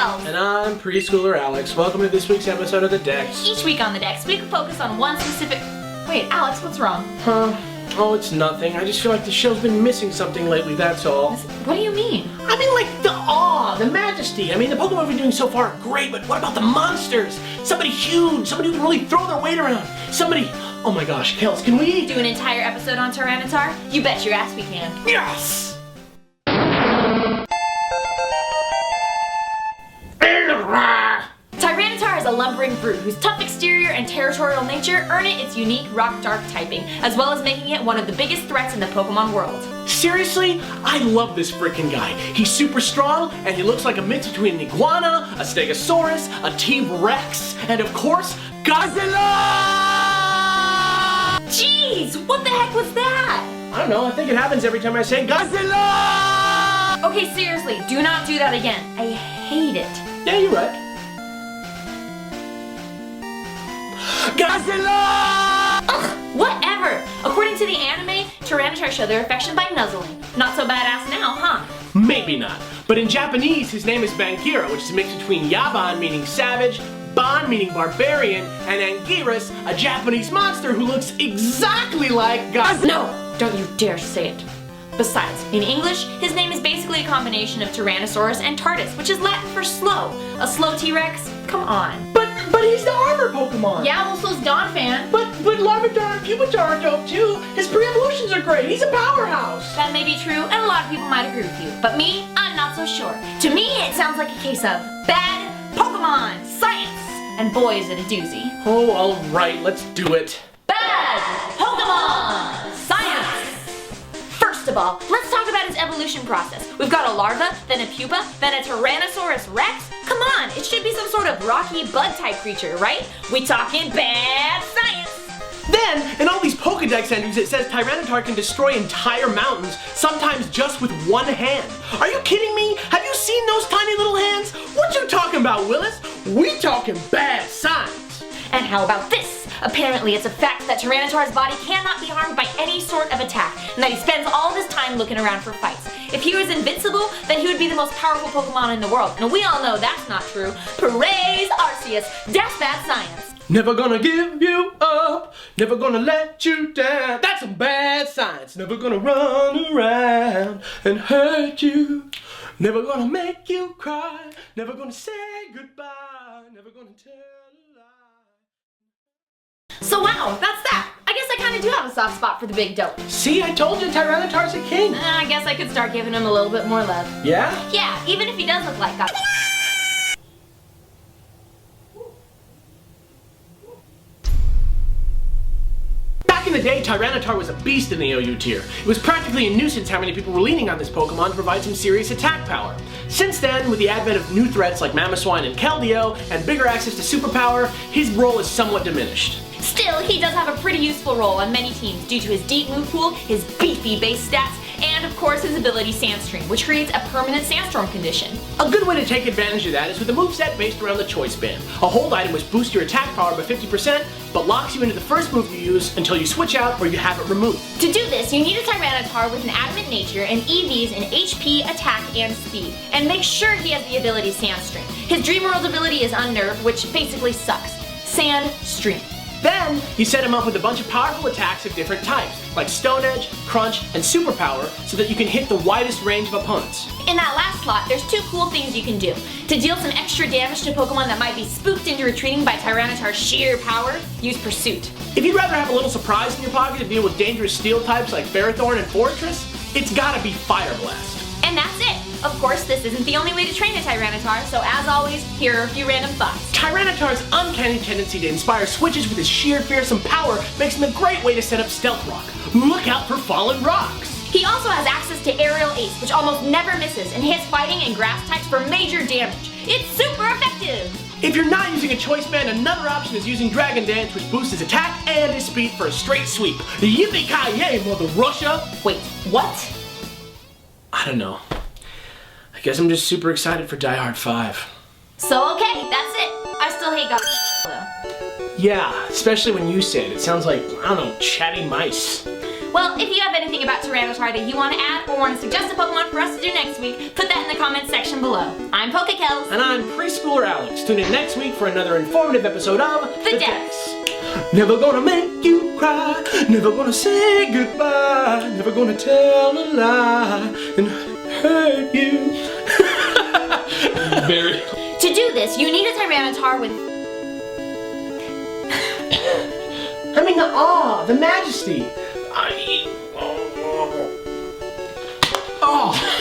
PokeKellz. And I'm Preschooler Alex. Welcome to this week's episode of The Dex. Each week on The Dex, we can focus on one specific... Wait, Alex, what's wrong? Oh, it's nothing. I just feel like the show's been missing something lately, that's all. What do you mean? I mean, like, the awe, the majesty. I mean, the Pokemon we've been doing so far are great, but what about the monsters? Somebody huge, somebody who can really throw their weight around. Somebody... Oh my gosh, Kells, can we... Do an entire episode on Tyranitar? You bet your ass we can. Yes! Tyranitar is a lumbering brute whose tough exterior and territorial nature earn it its unique rock-dark typing, as well as making it one of the biggest threats in the Pokemon world. Seriously? I love this frickin' guy. He's super strong, and he looks like a mix between an iguana, a stegosaurus, a T-Rex, and of course, Godzilla! Jeez, what the heck was that? I don't know, I think it happens every time I say Godzilla! Okay, seriously, do not do that again. I hate it. Yeah, you're right. Godzilla! Ugh, whatever! According to the anime, Tyranitar show their affection by nuzzling. Not so badass now, huh? Maybe not. But in Japanese, his name is Bangira, which is a mix between Yaban, meaning savage, Ban, meaning barbarian, and Anguirus, a Japanese monster who looks exactly like Godzilla. No! Don't you dare say it. Besides, in English, his name is basically a combination of Tyrannosaurus and Tardus, which is Latin for slow. A slow T-Rex? Come on. But he's the armor Pokemon! Yeah, well, so's Donphan. But Larvitar and Pupitar are dope too! His pre-evolutions are great! He's a powerhouse! That may be true, and a lot of people might agree with you. But me, I'm not so sure. To me, it sounds like a case of bad Pokemon science! And boy, is it a doozy. Oh, alright, let's do it. Bad Pokemon science! First of all, let's talk about his evolution process. We've got a larva, then a pupa, then a Tyrannosaurus Rex. Come on, it should be some sort of rocky bug-type creature, right? We talking bad science! Then, in all these Pokedex entries, it says Tyranitar can destroy entire mountains, sometimes just with one hand. Are you kidding me? Have you seen those tiny little hands? What you talking about, Willis? We talking bad science. And how about this? Apparently it's a fact that Tyranitar's body cannot be harmed by any sort of attack, and that he spends all of his time looking around for fights. If he was invincible, then he would be the most powerful Pokemon in the world. And we all know that's not true. Praise Arceus. That's bad science. Never gonna give you up, never gonna let you down. That's some bad science. Never gonna run around and hurt you. Never gonna make you cry. Never gonna say goodbye. Never gonna tell a lie. So wow, that's that. I guess I kind of do have a soft spot for the big dope. See, I told you Tyranitar's a king. I guess I could start giving him a little bit more love. Yeah? Yeah, even if he does look like God. Back in the day, Tyranitar was a beast in the OU tier. It was practically a nuisance how many people were leaning on this Pokemon to provide some serious attack power. Since then, with the advent of new threats like Mamoswine and Keldeo, and bigger access to superpower, his role is somewhat diminished. Still, he does have a pretty useful role on many teams due to his deep move pool, his beefy base stats, and of course his ability Sandstream, which creates a permanent Sandstorm condition. A good way to take advantage of that is with a moveset based around the Choice Band. A hold item which boosts your attack power by 50%, but locks you into the first move you use until you switch out or you have it removed. To do this, you need a Tyranitar with an adamant nature and EVs in HP, attack, and speed. And make sure he has the ability Sandstream. His Dream World ability is Unnerve, which basically sucks. Sandstream. Then, you set him up with a bunch of powerful attacks of different types, like Stone Edge, Crunch, and Superpower, so that you can hit the widest range of opponents. In that last slot, there's two cool things you can do. To deal some extra damage to Pokemon that might be spooked into retreating by Tyranitar's sheer power, use Pursuit. If you'd rather have a little surprise in your pocket to deal with dangerous steel types like Ferrothorn and Fortress, it's gotta be Fire Blast. And that's it! Of course, this isn't the only way to train a Tyranitar, so as always, here are a few random thoughts. Tyranitar's uncanny tendency to inspire switches with his sheer fearsome power makes him a great way to set up Stealth Rock. Look out for fallen rocks! He also has access to Aerial Ace, which almost never misses, and hits fighting and grass types for major damage. It's super effective! If you're not using a Choice Band, another option is using Dragon Dance, which boosts his attack and his speed for a straight sweep. Yippee-ki-yay, Mother Russia! Wait, what? I don't know. I guess I'm just super excited for Die Hard 5. So okay, that's it. I still hate God though. Yeah, especially when you say it. It sounds like, I don't know, chatty mice. Well, if you have anything about Tyranitar that you want to add or want to suggest a Pokemon for us to do next week, put that in the comments section below. I'm PokeKellz. And I'm Preschooler Alex. Tune in next week for another informative episode of The Dex. Never gonna make you cry, never gonna say goodbye, never gonna tell a lie and hurt you. Very. To do this, you need a Tyranitar with... I mean the awe, the majesty. Oh.